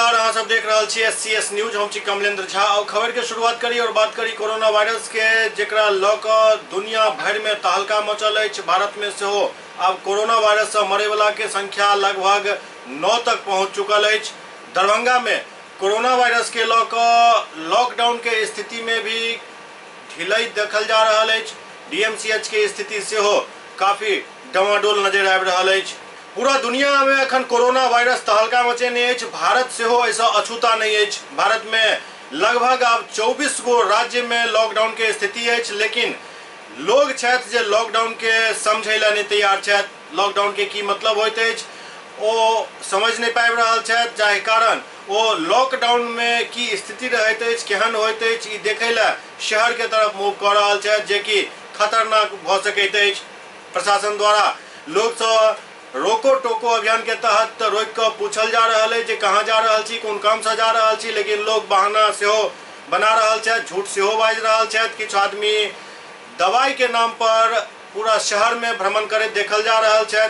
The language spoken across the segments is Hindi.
नमस्कार, अहाँ सब देख रहा छी SCS न्यूज। हम छी कमलेंद्र झा और खबर के शुरुआत करी और बात करी कोरोना वायरस के, जेकरा लऽ कऽ दुनिया भर में तहलका मचल अछि। भारत में सेहो अब कोरोना वायरस से मरे वाला के संख्या लगभग 9 तक पहुंच चुकल अछि। दरभंगा में कोरोना वायरस के लऽ कऽ लॉकडाउन के स्थिति में भी ढिलाई देखल जा रहा है। DMCH के स्थिति सेहो काफी डमाडोल नजर आबि रहा है। पूरा दुनिया में अखन कोरोना वायरस तहलका मचेने अछि। भारत सेहो ऐसा अछूता नहीं अछि। भारत में लगभग अब 24 गो राज्य में लॉकडाउन के स्थिति अछि, लेकिन लोग छथि जे लॉकडाउन के समझै ला नहीं तैयार छथि। लॉकडाउन के की मतलब होइत अछि ओ समझ नहीं पाबि रहल छथि, जाहि कारण वो लॉकडाउन में की स्थिति रहैत अछि, केहन होइत अछि, ई देखै ला शहर के तरफ मूव कऽ रहल छथि, जे कि खतरनाक भऽ सकैत अछि। प्रशासन द्वारा लोग सब रोको टोको अभियान के तहत रोक कर पूछल जा रहा है जे कहाँ जा रहा छी, कोन काम से जा रहा छी, लेकिन लोग बहाना सेहो बना रहा है, झूठ सेहो बाजि रहा है। किछु आदमी दवाई के नाम पर पूरा शहर में भ्रमण करे देखल जा रहा है।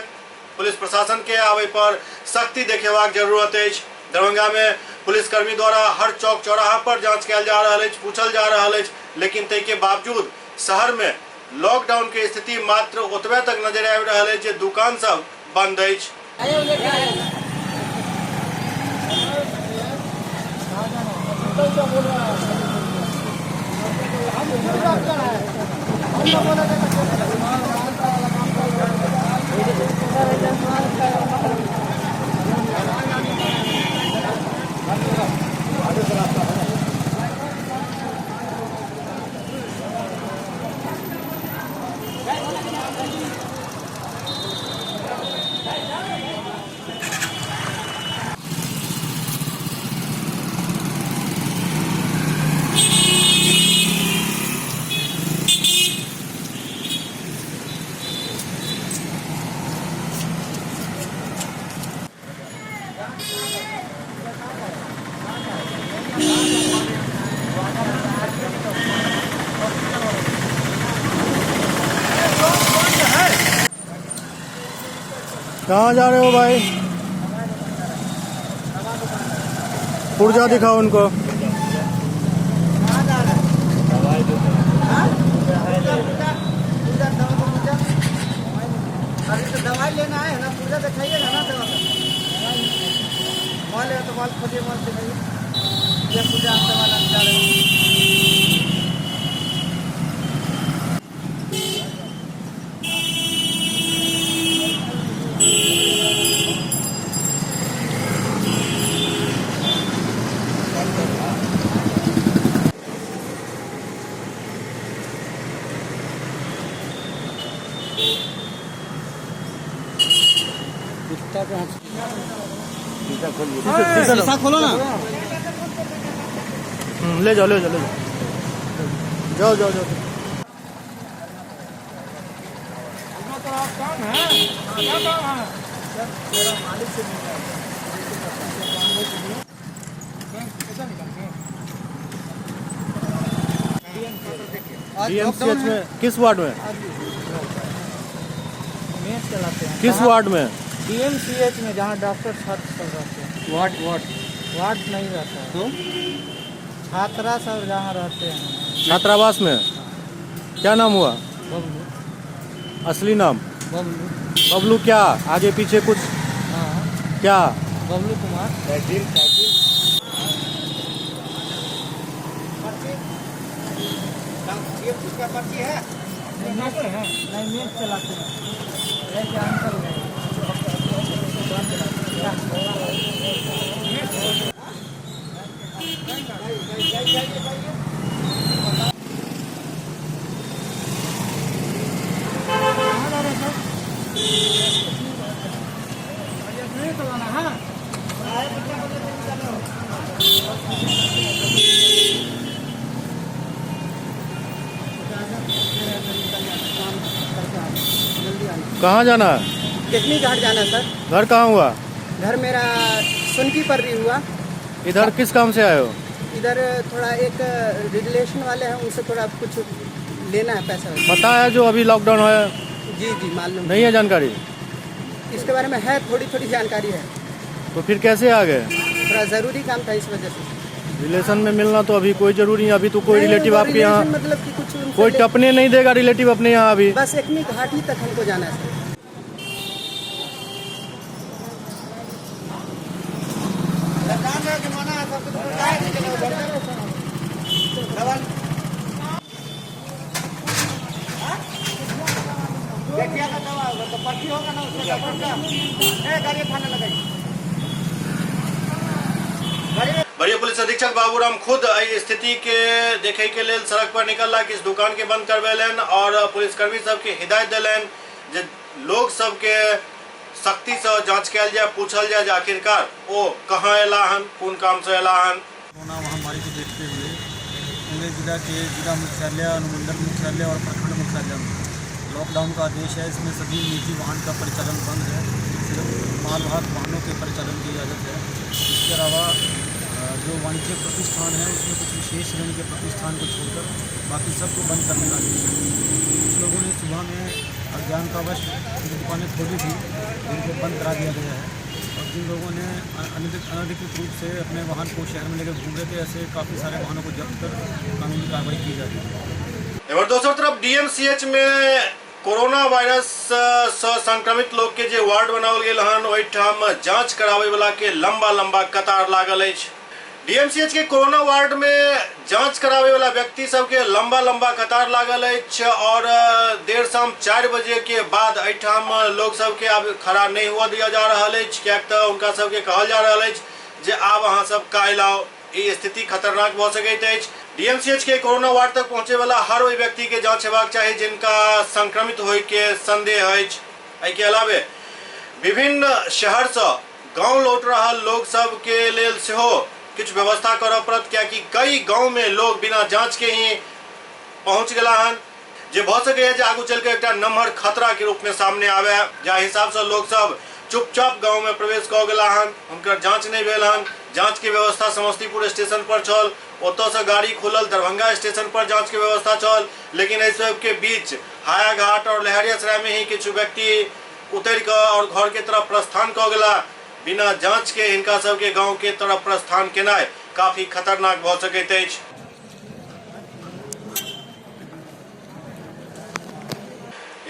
पुलिस प्रशासन के आवे पर सख्ती देखेबाक जरूरत है। दरभंगा में पुलिसकर्मी द्वारा हर चौक चौराहा पर जांच किया जा रहा है, पूछल जा रहा है, लेकिन तै के बावजूद शहर में लॉकडाउन के स्थिति मात्र ओतबे तक नजर आबि रहा है जे दुकान सब बंद अछि। कहाँ जा रहे हो भाई? पुर्जा दिखाओ उनको। अभी तो दवाई लेना है ना, पूजा दिखाइए ना दवा मॉल है तो मॉल खोलिए, मॉल दिखाइए। ये पूजा आपका वाला जा रहे हैं। शीशा खोलो ना। ले जाओ ले जाओ ले जाओ जाओ जाओ। DMCH में किस वार्ड में? चलाते हैं किस वार्ड में? DMCH में, जहाँ डॉक्टर छात्र सब रहते हैं। वार्ड नहीं रहता है तो छात्रा सब जहाँ रहते हैं। छात्रावास में? क्या नाम हुआ? बबलू। असली नाम? बबलू। बबलू क्या? आगे पीछे कुछ? हाँ, क्या? बबलू कुमार। पर्ची है? नहीं, मेज चलाते हैं। ऐसे अंकल है। कहाँ जाना है? कितनी घाट जाना है सर? घर कहाँ हुआ? घर मेरा सुनकी पर भी हुआ। इधर किस काम से आए हो? इधर थोड़ा एक रिलेशन वाले हैं, उनसे थोड़ा कुछ लेना है पैसा। पता है जो अभी लॉकडाउन है? जी जी मालूम नहीं है जानकारी? इसके बारे में है, थोड़ी थोड़ी जानकारी है। तो फिर कैसे आ गए? थोड़ा ज़रूरी काम था इस वजह से। रिलेशन में मिलना तो अभी कोई जरूरी नहीं, अभी तो कोई रिलेटिव आपके यहाँ मतलब कि कुछ उनसे कोई टपने नहीं देगा रिलेटिव अपने यहाँ अभी। बस एकमी घाटी तक हमको जाना है। बढ़िया पुलिस अधीक्षक बाबूराम खुद एहि स्थिति के देखे के लेल सड़क पर निकलला कि इस दुकान के बंद करवेलन और पुलिसकर्मी सबके हिदायत दिलन जे लोग सबके सख्ती से जांच कयल जाए, पूछल जाए आखिरकार वो कहाँ एला हन, कौन काम से एला हन। कोरोना महामारी को देखते हुए मुंगेर जिला के जिला मुख्यालय, अनुमंडल मुख्यालय और प्रखंड मुख्यालय में लॉकडाउन का आदेश है। इसमें सभी निजी वाहन का परिचालन बंद है, सिर्फ मालवाहक वाहनों के परिचालन की इजाज़त है। इसके अलावा जो वाणिज्यिक प्रतिष्ठान है उसमें कुछ विशेष श्रेणी के प्रतिष्ठान को छोड़कर बाकी सबको बंद करने का आदेश है। कुछ लोगों ने सुबह में अज्ञानतावश जो दुकानें खोली थी उनको बंद करा दिया गया है और जिन लोगों ने अनधिकृत रूप से अपने वाहन को शहर में लेकर घूम रहे थे ऐसे काफ़ी सारे वाहनों को जब्त कर कानूनी कार्रवाई की जा रही है। और दूसरी तरफ डीएमसीएच में कोरोना वायरस से संक्रमित लोग के जो वार्ड बनाओल गेल हन ओहिठाम जांच करावे वाला के लंबा लंबा कतार लागल अछि। डीएमसीएच के कोरोना वार्ड में जांच करावे वाला व्यक्ति सबके लंबा लंबा कतार लागल अछि और देर शाम 4 बजे के बाद एठाम लोग सबके अब खड़ा नहीं हुआ दिया जा रहा है, क्या तो उनका सबके कहल जा रहा है जे आब अहाँ सब काल्हि आओ। ये स्थिति खतरनाक भ सकैत अछि। डीएमसीएच के कोरोना वार्ड तक पहुंचे वाला हर ओहि व्यक्ति के जांच हेबाक चाही जिनका संक्रमित होय के संदेह अछि। एहि के अलावे विभिन्न शहर से गांव लौट रहा लोग सब के लेल सेहो कुछ व्यवस्था करऽ पड़त, क्योंकि कई गांव में लोग बिना जांच के ही पहुंच गया हन जे भ सके जे आगू चल के एक नम्हर खतरा के रूप में सामने आवे। जा हिसाब से लोग सब चुपचाप गांव में प्रवेश कऽ गेला हन, उनकर जांच नहीं भेल हन। जांच के व्यवस्था समस्तीपुर स्टेशन पर छल, ओतऽ से गाड़ी खुलल दरभंगा स्टेशन पर जांच के व्यवस्था छल, लेकिन एहि सब के बीच हायाघाट और लहरियासराय में ही कुछ व्यक्ति उतर कर और घर के तरफ प्रस्थान कऽ गेला। बिना जांच के इनका सबके गांव के तरफ प्रस्थान केनाय काफी खतरनाक भ सकैत अछि।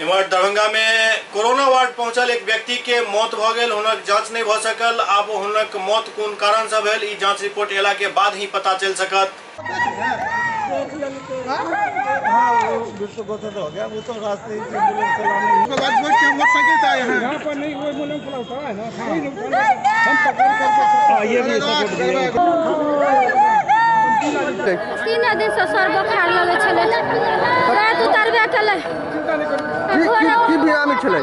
इमहर दरभंगा में कोरोना वार्ड पहुंचल एक व्यक्ति के मौत भ गेल, हुनक जांच नहीं भ सकल। आब हुनक मौत कोन कारण से भेल ई जांच रिपोर्ट एला के बाद ही पता चल सकत। तीन दिन से सर बोखार लगे छले, रात उतरबे कले। की बिरामी छले?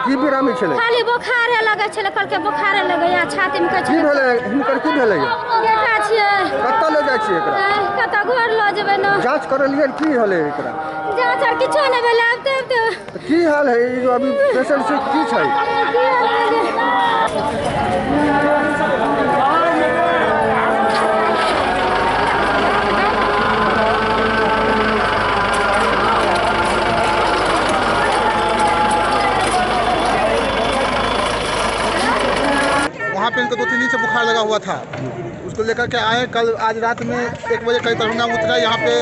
की बिरामी छले? खाली बोखारे लगे छले, कल के बोखारे लगे या छाती में की भेले? हिनकर की भेले? बेटा छिए। कत्ता ले जाय छिए एकरा? कत्ता घर ल जेबै न। जांच करलियै की हले एकरा? जांच और किछो नै भेले। अब तो की हाल है ई जो अभी पेशेंट से की छै? वहाँ पे इनको 2-3 दिन से बुखार लगा हुआ था, उसको लेकर के आए। कल आज रात में 1 बजे करीब दरभंगा उतरा। यहाँ पे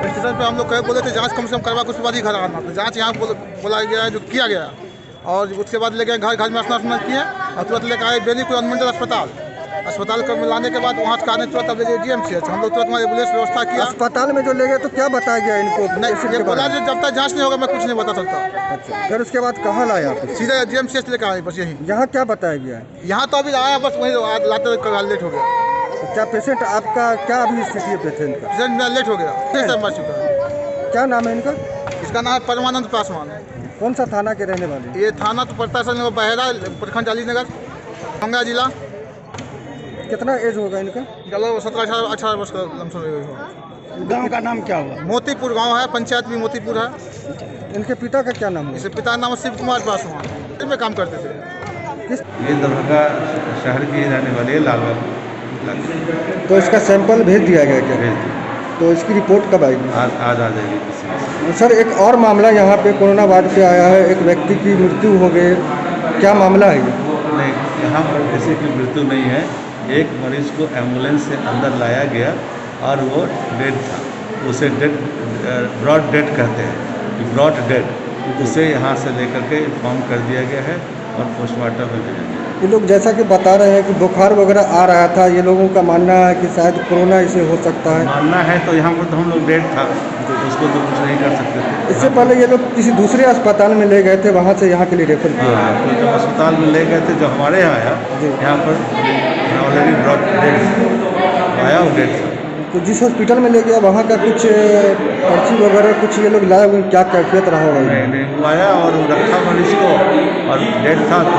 स्टेशन पे हम लोग कहे बोले थे जांच कम से कम करवा के उसके बाद ही घर आना। तो जांच यहाँ बोला गया है, जो किया गया, और उसके बाद ले गए घर में स्नान किए और तुरंत लेकर आए बेनीपुर अनुमंडल अस्पताल को लाने के बाद वहाँ का तुरंत अब ले गए डीएमसीएच। हम लोग तुरंत एम्बुलेंस व्यवस्था किया। अस्पताल में जो ले गए तो क्या बताया गया इनको? नहीं बोला जब तक जाँच नहीं होगा मैं कुछ नहीं बता सकता। अच्छा, फिर उसके बाद कहाँ लाया आप? सीधे डीएमसीएच लेकर आए, बस यही। यहाँ क्या बताया गया है? यहाँ तो अभी आया, बस वही लाते लेट हो गया। तो क्या पेशेंट आपका क्या अभी स्थिति है पेशेंट का? पेशेंट मेरा लेट हो गया, मर चुका है। क्या नाम है इनका? इसका नाम है परमानंद पासवान। कौन सा थाना के रहने वाले? ये थाना तो पड़ता है बहरा, प्रखंड अलीनगर, गंगा जिला। कितना एज होगा इनका? चलो 17-18 वर्ष का लमसम होगा। गांव का नाम क्या हुआ? मोतीपुर गांव है, पंचायत भी मोतीपुर है। इनके पिता का क्या नाम है? इसके पिता का नाम शिव कुमार पासवान, में काम करते थे। किस? ये दरभंगा शहर की रहने वाली है, लालबाग। तो इसका सैंपल भेज दिया गया क्या? तो इसकी रिपोर्ट कब आएगी? आज आ जाएगी। सर, एक और मामला यहाँ पे कोरोना वार्ड पे आया है, एक व्यक्ति की मृत्यु हो गई, क्या मामला है ये? नहीं, यहाँ पर किसी की मृत्यु नहीं है। एक मरीज को एम्बुलेंस से अंदर लाया गया और वो डेड था। उसे डेड ब्रॉड डेड कहते हैं कि ब्रॉड डेड, उसे यहाँ से लेकर के इन्फॉर्म कर दिया गया है और पोस्टमार्टम में भेजा गया। ये लोग जैसा कि बता रहे हैं कि बुखार वगैरह आ रहा था, ये लोगों का मानना है कि शायद कोरोना इसे हो सकता है। मानना है तो यहाँ पर तो हम लोग डेड था, तो उसको तो कुछ नहीं कर सकते थे। इससे पहले ये लोग किसी दूसरे अस्पताल में ले गए थे, वहाँ से यहाँ के लिए रेफर किया। हाँ, तो जब अस्पताल में ले गए थे, जो हमारे यहाँ आया, यहाँ पर ऑलरेडी ब्रॉड डेड आया और डेड था। तो जिस हॉस्पिटल में ले गया वहाँ का कुछ पर्ची वगैरह कुछ ये लोग लाए हुए, क्या कैफियत रहा होगा? नहीं, वो आया और रखा मरीज को और डेड था तो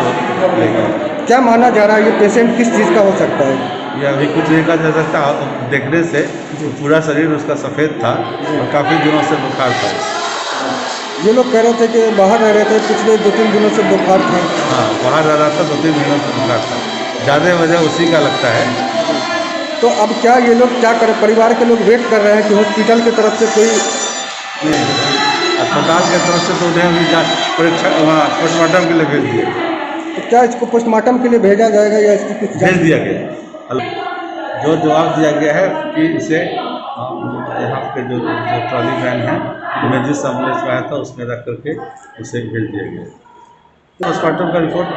ले गया। क्या माना जा रहा है ये पेशेंट किस चीज़ का हो सकता है? ये अभी कुछ नहीं कहा जा सकता, देखने से पूरा शरीर उसका सफ़ेद था और काफ़ी दिनों से बुखार था। ये लोग कह रहे थे कि बाहर रह रहे थे, पिछले 2-3 दिनों से बुखार था। हाँ, बाहर रह रहा था, 2-3 दिनों से बुखार था। ज़्यादा वजह उसी का लगता है। तो अब क्या ये लोग क्या करें? परिवार के लोग वेट कर रहे हैं कि हॉस्पिटल की तरफ से कोई अस्पताल की तरफ से तो उन्हें अभी जांच परीक्षा वहाँ पोस्टमार्टम के लिए भेज दिया। तो क्या इसको पोस्टमार्टम के लिए भेजा जाएगा या इसकी कुछ भेज दिया गया। जो जवाब दिया गया है कि इसे यहाँ के जो ट्रॉली वैन है उन्हें जिस एम्बुलेंस में आया था उसमें रख करके उसे भेज दिया गया। पोस्टमार्टम का रिपोर्ट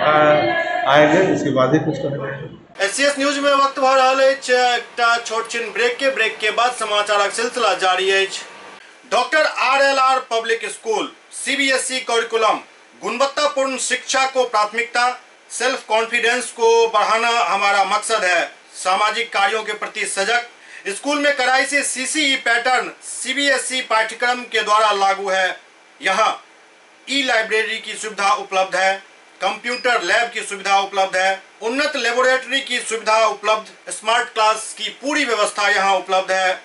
आएगा, उसके बाद ही कुछ कहा जाएगा। एससीएस न्यूज में वक्त भर रहा है छोट छिन ब्रेक के बाद समाचारक सिलसिला जारी है। Doctor RLR public school CBSE curriculum गुणवत्तापूर्ण शिक्षा को प्राथमिकता, सेल्फ कॉन्फिडेंस को बढ़ाना हमारा मकसद है। सामाजिक कार्यों के प्रति सजग। स्कूल में कड़ाई से CCE पैटर्न CBSE पाठ्यक्रम के द्वारा लागू है। यहाँ ई-लाइब्रेरी की सुविधा उपलब्ध है, कंप्यूटर लैब की सुविधा उपलब्ध है, उन्नत लेबोरेटरी की सुविधा उपलब्ध, स्मार्ट क्लास की पूरी व्यवस्था यहाँ उपलब्ध है।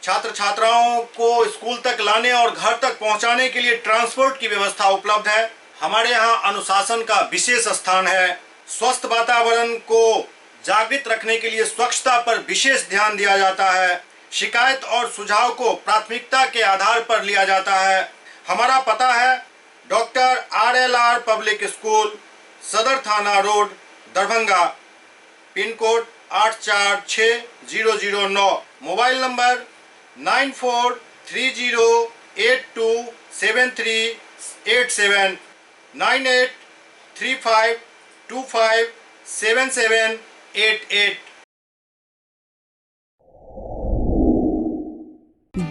छात्र छात्राओं को स्कूल तक लाने और घर तक पहुँचाने के लिए ट्रांसपोर्ट की व्यवस्था उपलब्ध है। हमारे यहाँ अनुशासन का विशेष स्थान है। स्वस्थ वातावरण को जागृत रखने के लिए स्वच्छता पर विशेष ध्यान दिया जाता है। शिकायत और सुझाव को प्राथमिकता के आधार पर लिया जाता है। हमारा पता है डॉक्टर RLR पब्लिक स्कूल, सदर थाना road, Darbhanga, pin code 846009, mobile number 9430827387, 9835257788।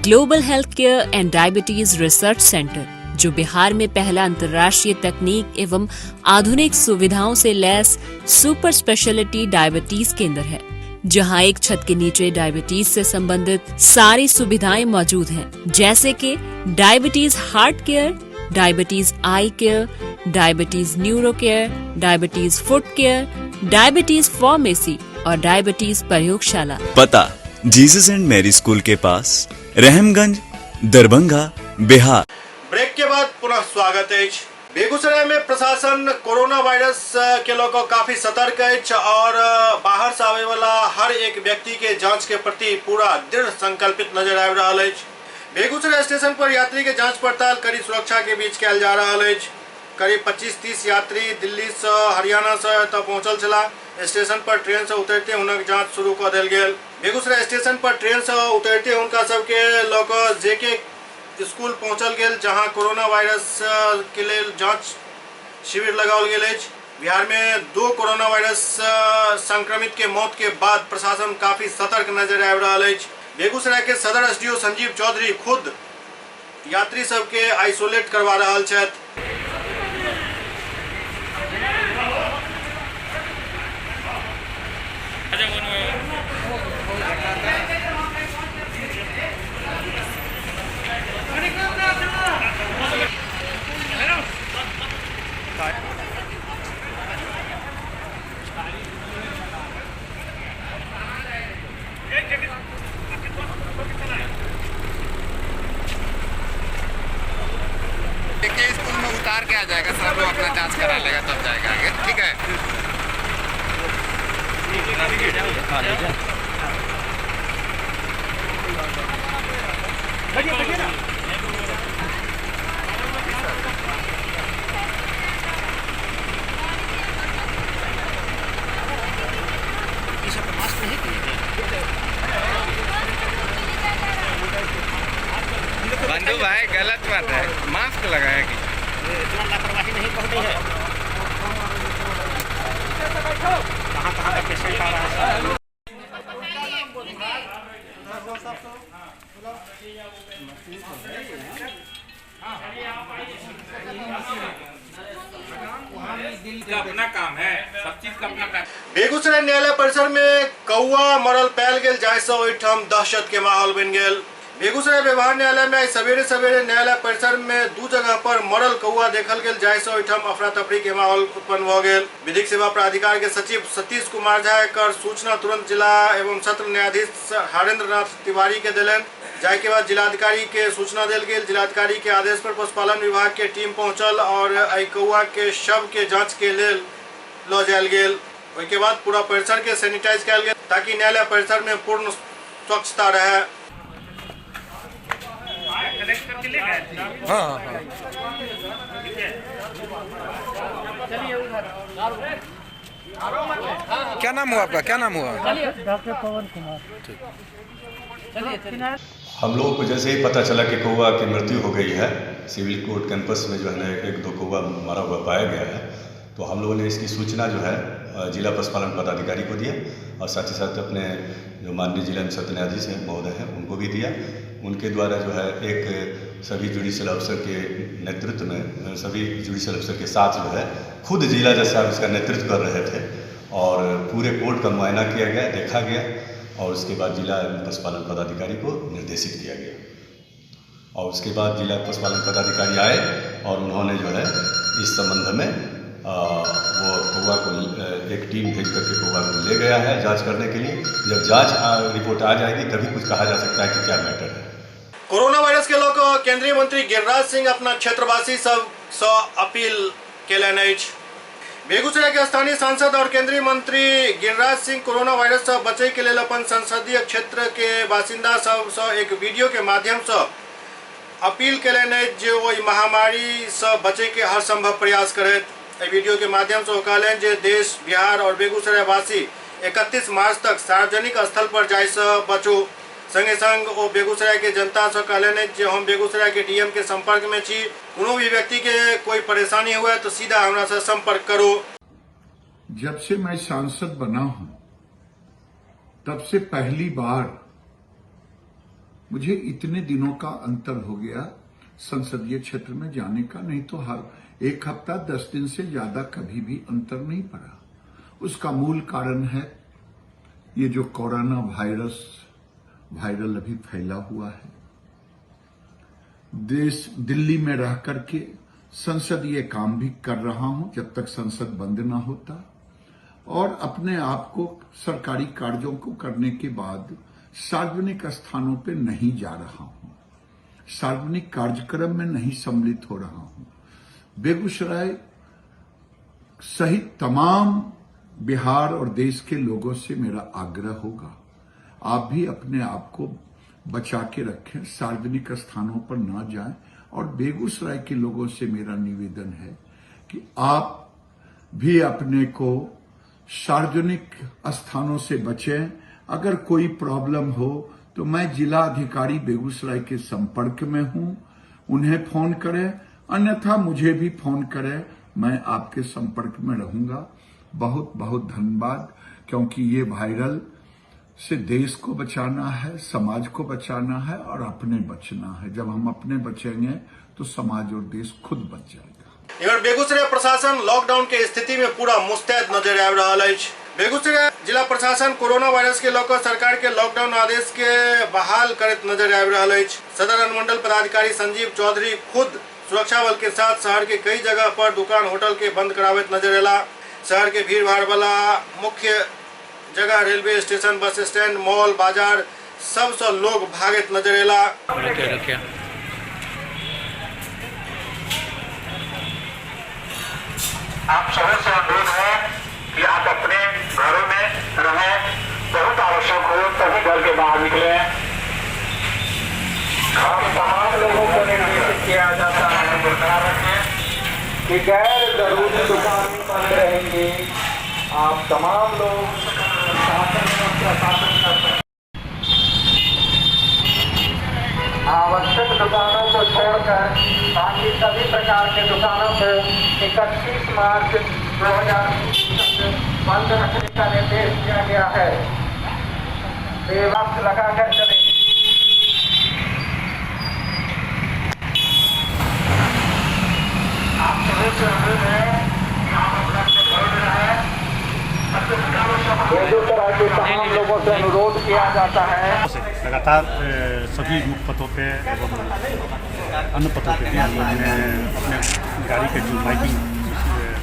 Global health care and diabetes research centre, जो बिहार में पहला अंतर्राष्ट्रीय तकनीक एवं आधुनिक सुविधाओं से लैस सुपर स्पेशलिटी डायबिटीज केंद्र है, जहां एक छत के नीचे डायबिटीज से संबंधित सारी सुविधाएं मौजूद हैं, जैसे कि diabetes heart care, diabetes eye care, diabetes neuro care, diabetes foot care, diabetes pharmacy और डायबिटीज प्रयोगशाला। पता जीसस एंड मैरी स्कूल के पास, रहमगंज, दरभंगा, बिहार। ब्रेक के बाद पुनः स्वागत है। बेगूसराय में प्रशासन कोरोना वायरस के लोग काफी सतर्क है और बाहर से आने वाला हर एक व्यक्ति के जांच के प्रति पूरा दृढ़ संकल्पित नजर आ रहा है। बेगूसराय स्टेशन पर यात्री के जांच पड़ताल कड़ी सुरक्षा के बीच किया जा रहा है। करीब 25-30 यात्री दिल्ली से हरियाणा से तक पहुंचल छला। स्टेशन पर ट्रेन से उतरते उनक जांच शुरू कर दिल गेल। बेगूसराय स्टेशन पर ट्रेन से उतरते उनका सबके लोग जेके स्कूल पहुंचल गेल, जहां कोरोना वायरस के लिए जांच शिविर लगाओल गेल है। बिहार में 2 कोरोना वायरस संक्रमित के मौत के बाद प्रशासन काफी सतर्क नजर आ रहा है। बेगूसराय के सदर SDO संजीव चौधरी खुद यात्री सबके आइसोलेट करवा रहा छथि। देखिए स्कूल में उतार के आ जाएगा, सर लोग अपना जांच करा लेगा तब जाएगा आगे, ठीक है। पेशेंट नहीं है? कहाँ कहाँ का पेशेंट आ रहा है? अपना काम है, सब चीज का अपना काम। बेगूसराय न्यायालय परिसर में कौआ मरल पायल गेल, जाहि सँ ओहिठाम दहशत के माहौल बन गेल। बेगूसराय व्यवहार न्यायालय में सवेरे सवेरे न्यायालय परिसर में 2 जगह पर मरल कौआ देखल गेल, जाहि सँ ओहिठाम अफरा तफरी के माहौल उत्पन्न भ गेल। विधिक सेवा प्राधिकार के सचिव सतीश कुमार झा एकर सूचना तुरंत जिला एवं सत्र न्यायाधीश हरेंद्र नाथ तिवारी के दिलन, जाहि के बाद जिलाधिकारी के सूचना देल गेल। जिलाधिकारी के आदेश पर पशुपालन विभाग के टीम पहुंचल और एहि कौआ के शव के जांच के लेल ल जायल गेल। ओहि के बाद पूरा परिसर के सैनिटाइज कयल गेल ताकि न्यायालय परिसर में पूर्ण स्वच्छता रहे। क्या नाम हुआ आपका? क्या नाम हुआ? डॉक्टर पवन कुमार। हम लोगों को जैसे ही पता चला कि कौआ की मृत्यु हो गई है, सिविल कोर्ट कैंपस में जो है 1-2 कौआ मरा हुआ पाया गया है, तो हम लोगों ने इसकी सूचना जो है जिला पशुपालन पदाधिकारी को दिया और साथ ही साथ अपने जो माननीय जिला एवं सत्र न्यायाधीश हैं महोदय हैं उनको भी दिया। उनके द्वारा जो है एक सभी जुडिशियल अफसर के नेतृत्व में, सभी जुडिशियल अफसर के साथ जो है खुद जिला जज साहब इसका नेतृत्व कर रहे थे और पूरे कोर्ट का मुआयना किया गया, देखा गया और उसके बाद जिला पशुपालन पदाधिकारी को निर्देशित किया गया। और उसके बाद जिला पशुपालन पदाधिकारी आए और उन्होंने जो है इस संबंध में वो कौआ को एक टीम भेज करके कौआ को ले गया है जांच करने के लिए। जब जांच रिपोर्ट आ जाएगी तभी कुछ कहा जा सकता है कि क्या मैटर है। कोरोना वायरस के लऽ कऽ केंद्रीय मंत्री गिरिराज सिंह अपना क्षेत्रवासी सब सँ अपील केलनि अछि। बेगूसराय के स्थानीय सांसद और केंद्रीय मंत्री गिरिराज सिंह कोरोना वायरस से बचै के लेल अपन संसदीय क्षेत्र के बासिंदा सब सँ एक वीडियो के माध्यम से अपील केलनि अछि जे ओहि महामारी से बचै के हर संभव प्रयास करथि। एहि वीडियो के माध्यम से ओ कहलनि जे देश, बिहार और बेगूसराय वासी 31 मार्च तक सार्वजनिक स्थल पर जाय से बचो। संगे संग ओ बेगूसराय के जनता से कहलनि जे हम बेगूसराय के डीएम के संपर्क में छी, कोनो भी व्यक्ति के कोई परेशानी हुए तो सीधा हमरा से संपर्क करो। जब से मैं सांसद बना हूं तब से पहली बार मुझे इतने दिनों का अंतर हो गया संसदीय क्षेत्र में जाने का। नहीं तो हर 1 हफ्ता 10 दिन से ज्यादा कभी भी अंतर नहीं पड़ा। उसका मूल कारण है ये जो कोरोना वायरल अभी फैला हुआ है। दिल्ली में रह करके संसदीय काम भी कर रहा हूं जब तक संसद बंद ना होता, और अपने आप को सरकारी कार्यों को करने के बाद सार्वजनिक स्थानों पे नहीं जा रहा हूं, सार्वजनिक कार्यक्रम में नहीं सम्मिलित हो रहा हूं। बेगूसराय सहित तमाम बिहार और देश के लोगों से मेरा आग्रह होगा, आप भी अपने आप को बचा के रखें, सार्वजनिक स्थानों पर ना जाएं। और बेगूसराय के लोगों से मेरा निवेदन है कि आप भी अपने को सार्वजनिक स्थानों से बचें। अगर कोई प्रॉब्लम हो तो मैं जिला अधिकारी बेगूसराय के संपर्क में हूं, उन्हें फोन करें, अन्यथा मुझे भी फोन करें, मैं आपके संपर्क में रहूंगा। बहुत बहुत धन्यवाद, क्योंकि ये वायरल से देश को बचाना है, समाज को बचाना है और अपने बचना है। जब हम अपने बचेंगे तो समाज और देश खुद बच जाएगा। इधर बेगूसराय प्रशासन लॉकडाउन के स्थिति में पूरा मुस्तैद नजर आ रहा है। बेगूसराय जिला प्रशासन कोरोना वायरस के लेकर सरकार के लॉकडाउन आदेश के बहाल करत नजर आ रहा है। सदर अनुमंडल पदाधिकारी संजीव चौधरी खुद सुरक्षा बल के साथ शहर के कई जगह पर दुकान होटल के बंद करावत नजर आला। शहर के भीड़ भाड़ वाला मुख्य जगह railway station, bus stand, mall, बाजार सब से लोग भागत नजर आला। आप सभी से अनुरोध है कि आप अपने घरों में रहें, बहुत आवश्यक हो तभी घर के बाहर निकले। हम तमाम लोगों को निर्देशित किया जाता है बरकरार रखें कि गैर जरूरी दुकान बंद रहेंगी। आप तमाम लोग शासन कर सकते। आवश्यक दुकानों को छोड़कर बाकी सभी प्रकार के दुकानों को 31 मार्च 2020 तक बंद रखने का निर्देश दिया गया है। बेवक्त लगाकर चले। आप सभी से अनुरोध है कि आप अपना ध्यान रखें। बेगू तरह के तमाम लोगों से अनुरोध किया जाता है। लगातार सभी मुख्य पथों पे एवं अन्य पथों पे भी हम लोगों ने अपने गाड़ी के जो माइकिंग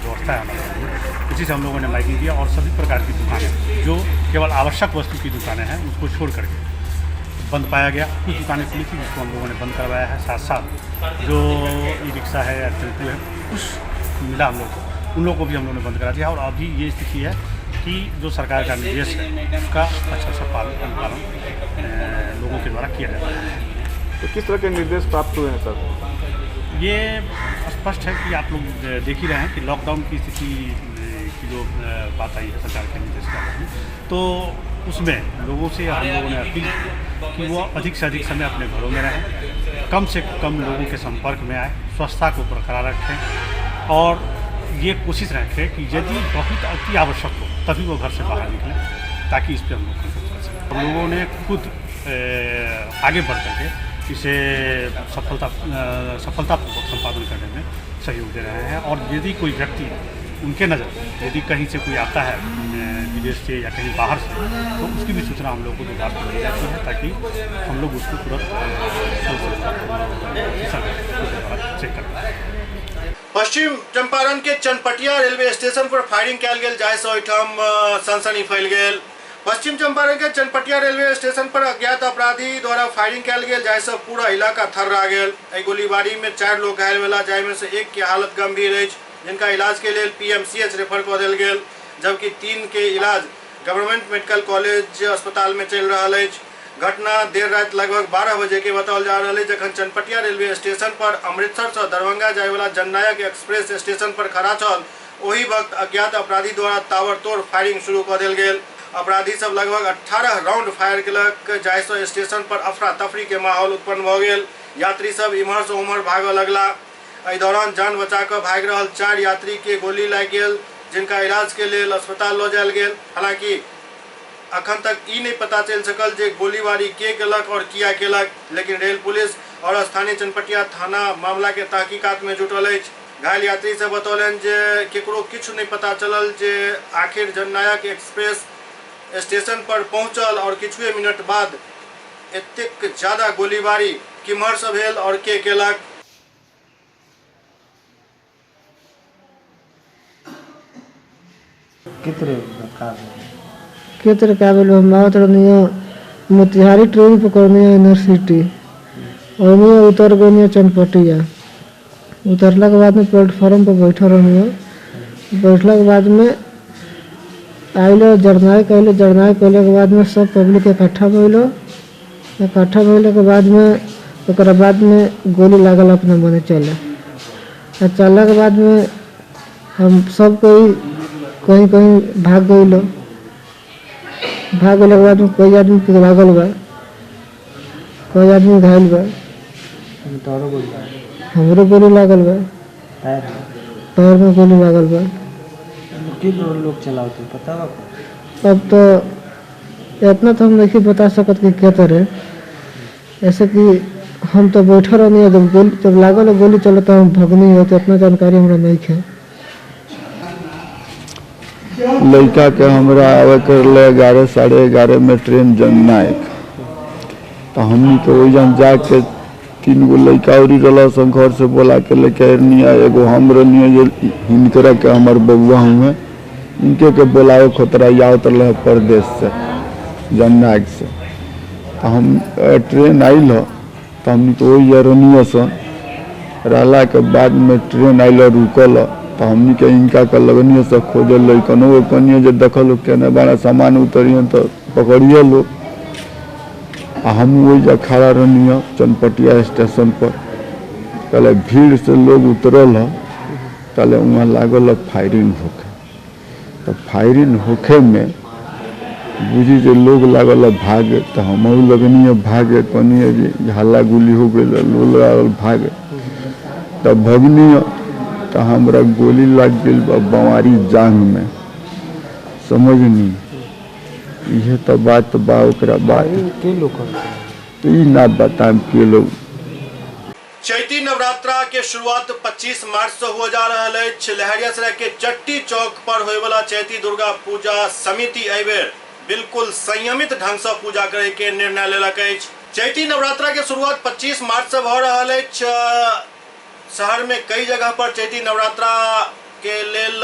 व्यवस्था है हमारे उसी से हम लोगों ने माइकिंग किया और सभी प्रकार की दुकानें जो केवल आवश्यक वस्तु की दुकानें हैं उसको छोड़ करके बंद पाया गया। कुछ दुकानें खुली थी जिसको हम लोगों ने बंद करवाया है। साथ साथ जो ई रिक्शा है या टेम्पो है कुछ मिला हम लोग को उन लोगों को भी हम लोगों ने बंद करा दिया। और अभी ये स्थिति है कि जो सरकार का निर्देश है उसका अच्छा सा अनुपालन लोगों के द्वारा किया जाता है। तो किस तरह के निर्देश प्राप्त हुए हैं सर? ये स्पष्ट है कि आप लोग देख ही रहे हैं कि लॉकडाउन की स्थिति की जो बात आई है सरकार के निर्देश का, तो उसमें लोगों से हम लोगों ने अपील कि वो अधिक से अधिक समय अपने घरों में रहें, कम से कम लोगों के संपर्क में आए, स्वच्छता को बरकरार रखें और ये कोशिश रखें कि यदि बहुत अति आवश्यक हो तभी वो घर से बाहर निकलें ताकि इस पर हम लोग कंट्रोल कर सकें। हम लोगों ने खुद आगे बढ़ करके इसे सफलतापूर्वक संपादन करने में सहयोग दे रहे हैं। और यदि कोई व्यक्ति उनके नज़र यदि कहीं से कोई आता है विदेश से या कहीं बाहर से तो उसकी भी सूचना हम लोग को विभाग को दी जाती है ताकि हम लोग उसको तुरंत चेक करें। पश्चिम चंपारण के चनपटिया रेलवे स्टेशन पर फायरिंग कयल गेल जाहिसँ ओहिठाम सनसनी फैल गेल। पश्चिम चंपारण के चनपटिया रेलवे स्टेशन पर अज्ञात अपराधी द्वारा फायरिंग कयल गेल जाहिसँ पूरा इलाका थर्रा गेल। एहि गोलीबारी में 4 लोग घायल भेला जाहिमे से एक के हालत गंभीर अछि जिनका इलाज के लिए PMCH रेफर कऽ देल गेल, जबकि 3 के इलाज गवर्नमेंट मेडिकल कॉलेज अस्पताल में चल रहा है। घटना देर रात लगभग 12 बजे के बताओल जा रहा है जखन चनपटिया रेलवे स्टेशन पर अमृतसर से दरभंगा जाय वाला जननायक एक्सप्रेस स्टेशन पर खड़ा छल ओहि वक्त अज्ञात अपराधी द्वारा ताबड़तोड़ फायरिंग शुरू कऽ देल गेल। अपराधी सब लगभग 18 राउंड फायर केलक जाहिसँ स्टेशन पर अफरा तफरी के माहौल उत्पन्न भऽ गेल। यात्री सब इम्हर से उम्हर भागऽ लगला। एहि दौरान जान बचा कऽ भागि रहल 4 यात्री के गोली लागि गेल जिनका इलाज के लिए अस्पताल लऽ जायल गेल। हालांकि अखन तक ई नहीं पता चल सकल जे गोलीबारी के केलक और किया केलक, लेकिन रेल पुलिस और स्थानीय चनपटिया थाना मामला के तहकीकात में जुटल अछि। घायल यात्री से बतौलन जे केकरो किछु नहीं पता चलल जे आखिर जननायक एक्सप्रेस स्टेशन पर पहुंचल और किछुए मिनट बाद एतेक ज्यादा गोलीबारी किम्हर से भेल और के केलक। कितने काबिल हम बात रही मोतिहारी ट्रेन पकड़नी है यूनिवर्सिटी और मैं उतर गई चनपटिया। उतरला के बाद में प्लेटफॉर्म पर बैठा रही है। बैठला के बाद में आइलो जरनायक आइलो जरनायक अले के बाद में सब पब्लिक इकट्ठा भइलो। इकट्ठा भइले के बाद में गोली लागल अपने मने चले। चलने के बाद में हम सब कोई कहीं कहीं भाग गइलो। भाग गए के बाद में कोई आदमी लागल बा, कोई आदमी घायल बा। हमरो गोली लागल बा, पैर में गोली लागल बा। लोग चलाते पता बा? अब तो इतना तो हम नहीं बता सकत कि क्या तरह, ऐसे कि हम तो बैठा रहनी जब लागल गोली चलता हम भगनी है तो इतना जानकारी हमरा नहीं है। लड़का के हमरा आवे कर ले 11 साढ़े 11 में ट्रेन जननायक तो हमनी तो वही जाके 3 गो लड़का और रहा घर से बोला के लेके रनिया एगो हम रनिया हिनकर के हमार बउआ हुए इनके के बोलाओ खतरा आवत रहे परदेश से जननायक से। तो हम ट्रेन आइल तो हमनी तो वही रनिया से रहला के बाद में ट्रेन आइल रुकल तो हमनी के इनका के लगनिए से खोजल लइकनो कनिए जे देखल केने बारा सामान उतरिए तो पकड़िए लो। हम वही जा खड़ा रहनिए चनपटिया स्टेशन पर कल भीड़ से लोग उतरल है कल वहाँ लागल फायरिंग होके। तो फायरिंग होके में बुझी जे लोग लागल भागे तो हम लगनी भागे कहनी जी हल्ला गुल्ली हो गई लोग लागल भागे तब भगनी तो हमरा गोली लग गई बवारी जांग में समझनी यह तो बात बा ओकरा बात तो ई ना बताम के लोग। चैती नवरात्रा के शुरुआत 25 मार्च से हो जा रहा है। लहरियासराय के चट्टी चौक पर होए वाला चैती दुर्गा पूजा समिति एबेर बिल्कुल संयमित ढंग से पूजा करे के निर्णय लेलक अछि। चैती नवरात्रा के शुरुआत 25 मार्च से भ रहल अछि। शहर में कई जगह पर चैती नवरात्रा के लेल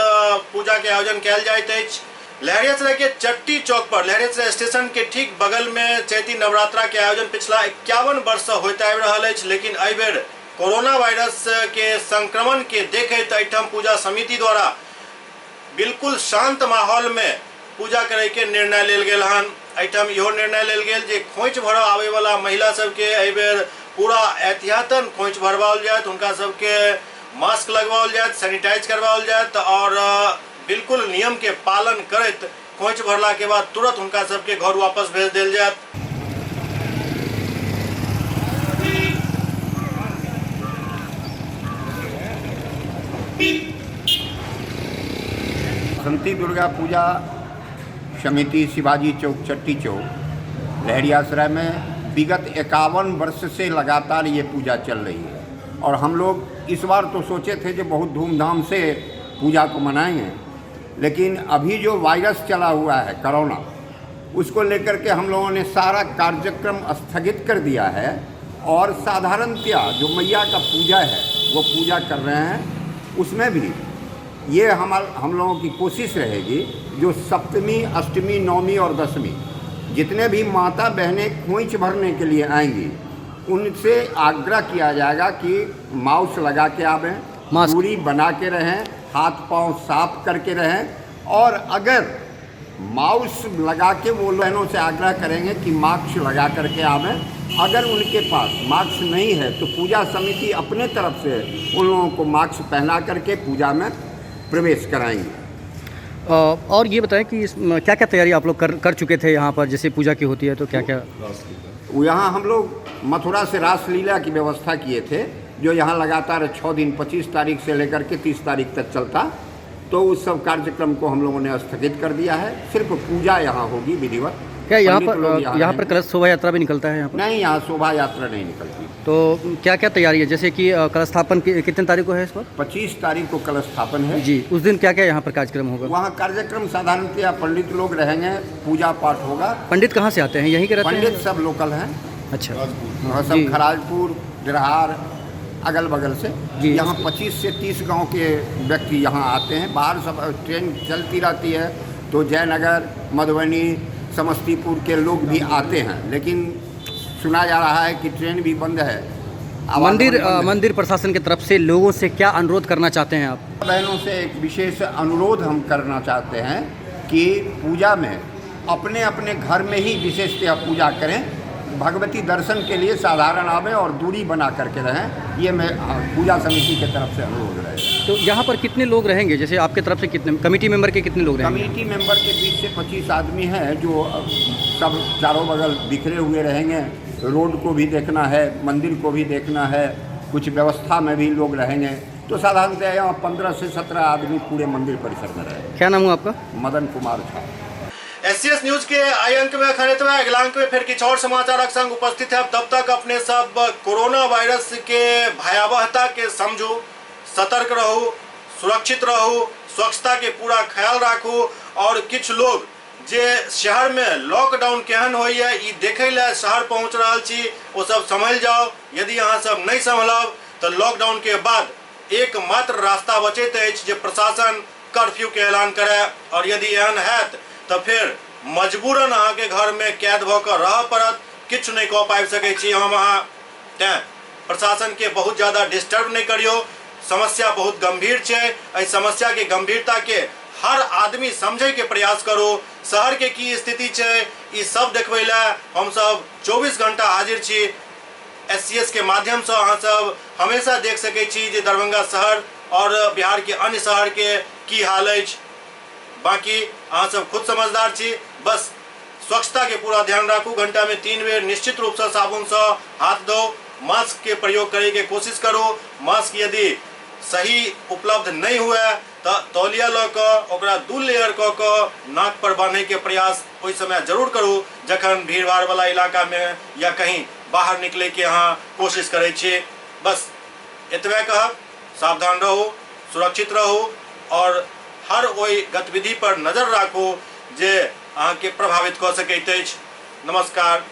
पूजा के आयोजन कैल जाइत अछि। लहरियासराय के चट्टी चौक पर लहरियासराय स्टेशन के ठीक बगल में चैती नवरात्रा के आयोजन पिछला 51 वर्ष से होते आबि रहल अछि, लेकिन एहि बेर कोरोना वायरस के संक्रमण के देखैत एहिठाम पूजा समिति द्वारा बिल्कुल शांत माहौल में पूजा करे के निर्णय लेल गेल हन। एहिठाम इहो निर्णय लेल गेल जे खोइच भरऽ आवे वाला महिला सबके एहि बेर पूरा एहतियातन खोइच भरवाओल जायत, हुनका सबके मास्क लगवाओल जायत, सैनिटाइज करवाओल जायत और बिल्कुल नियम के पालन करत खोइच भरला के बाद तुरंत उनका सबके घर वापस भेज देल जायत। बसंती दुर्गा पूजा समिति शिवाजी चौक चट्टी चौक लहरियासराय में विगत 51 वर्ष से लगातार ये पूजा चल रही है और हम लोग इस बार तो सोचे थे कि बहुत धूमधाम से पूजा को मनाएंगे, लेकिन अभी जो वायरस चला हुआ है कोरोना, उसको लेकर के हम लोगों ने सारा कार्यक्रम स्थगित कर दिया है और साधारणतया जो मैया का पूजा है वो पूजा कर रहे हैं। उसमें भी ये हम लोगों की कोशिश रहेगी जो सप्तमी, अष्टमी, नवमी और दशमी जितने भी माता बहनें खोइच भरने के लिए आएंगी उनसे आग्रह किया जाएगा कि मास्क लगा के आवें, दूरी बना के रहें, हाथ पांव साफ करके रहें और अगर मास्क लगा के वो बहनों से आग्रह करेंगे कि मास्क लगा करके आवें। अगर उनके पास मास्क नहीं है तो पूजा समिति अपने तरफ से उन लोगों को मास्क पहना करके पूजा में प्रवेश कराएंगे। और ये बताएं कि क्या क्या तैयारी आप लोग कर चुके थे यहाँ पर, जैसे पूजा की होती है तो क्या क्या? यहाँ हम लोग मथुरा से रासलीला की व्यवस्था किए थे जो यहाँ लगातार 6 दिन 25 तारीख से लेकर के 30 तारीख तक चलता, तो उस सब कार्यक्रम को हम लोगों ने स्थगित कर दिया है। सिर्फ पूजा यहाँ होगी विधिवत। क्या यहाँ पर कलश शोभा यात्रा भी निकलता है यहाँ पर? नहीं, यहाँ शोभा यात्रा नहीं निकलती। तो क्या क्या तैयारी है, जैसे कि कलश स्थापन कितने तारीख को है इस पर? 25 तारीख को कलश स्थापन है जी। उस दिन क्या क्या यहाँ पर कार्यक्रम होगा? वहाँ कार्यक्रम साधारणतया पंडित लोग रहेंगे, पूजा पाठ होगा। पंडित कहाँ से आते हैं, यहीं के रहते हैं? पंडित सब लोकल हैं। अच्छा, सब खराजपुर, बिरहार, अगल बगल से यहाँ 25 से 30 गांव के व्यक्ति यहाँ आते हैं। बाहर सब ट्रेन चलती रहती है तो जयनगर, मधुबनी, समस्तीपुर के लोग भी आते हैं, लेकिन सुना जा रहा है कि ट्रेन भी बंद है। मंदिर प्रशासन की तरफ से लोगों से क्या अनुरोध करना चाहते हैं आप? बहनों से एक विशेष अनुरोध हम करना चाहते हैं कि पूजा में अपने अपने घर में ही विशेषतः पूजा करें, भगवती दर्शन के लिए साधारण आवें और दूरी बना करके रहें। ये मैं पूजा समिति की तरफ से अनुरोध रहेगा। तो यहाँ पर कितने लोग रहेंगे, जैसे आपके तरफ से कितने कमेटी मेंबर के कितने लोग रहेंगे? कमेटी मेंबर के बीच से 25 आदमी हैं जो सब चारों बगल बिखरे हुए रहेंगे। रोड को भी देखना है, मंदिर को भी देखना है, कुछ व्यवस्था में भी लोग रहेंगे। तो साधारणतः यहाँ 15 से 17 आदमी पूरे मंदिर परिसर में रहेंगे। क्या नाम हुआ आपका? मदन कुमार झा। SCS न्यूज के आई अंक में खनित में अगला अंक में फिर कुछ और समाचार संग उपस्थित है। तब तक अपने सब कोरोना वायरस के भयावहता के समझो, सतर्क रहो, सुरक्षित रहो, स्वच्छता के पूरा ख्याल रखो और कुछ लोग जे शहर में लॉकडाउन केहन हो देखे ला शहर पहुँच रहा छी वो सब समझ जाओ। यदि यहाँ सब नहीं संभलब तो लॉकडाउन के बाद एकमात्र रास्ता बचैत अछि जे प्रशासन कर्फ्यू के ऐलान करे और यदि एहन हैत तो फिर मजबूरन अहाँ के घर में कैद भकर रह पड़त, किछ नहीं कह पाबि सकै छी हम अहाँ। तें प्रशासन के बहुत ज्यादा डिस्टर्ब नहीं करियो, समस्या बहुत गंभीर है। एहि समस्या के गंभीरता के हर आदमी समझे के प्रयास करो। शहर के की स्थिति है ये सब देखबै ला हम सब 24 घंटा हाजिर छी। SCS के माध्यम से अहाँ सब हमेशा देख सकै छी जे दरभंगा शहर और बिहार के अन्य शहर के की हाल अछि। बाकी अहाँ सब खुद समझदार छी, बस स्वच्छता के पूरा ध्यान राखू, घंटा में 3 बेर निश्चित रूप से साबुन से हाथ धो, मास्क के प्रयोग करे के कोशिश करो। मास्क यदि सही उपलब्ध नहीं हुआ तो तौलिया लऽ ओकरा 2 लेयर नाक पर बांधे के प्रयास ओइ समय जरूर करू जखन भीड़ भाड़ वाला इलाका में या कहीं बाहर निकले के अहाँ कोशिश करे छी। बस एतबे कहब, सावधान रहू, सुरक्षित रहू और हर ओइ गतिविधि पर नजर राखू जे अहाँ के प्रभावित कऽ सकैत अछि। नमस्कार।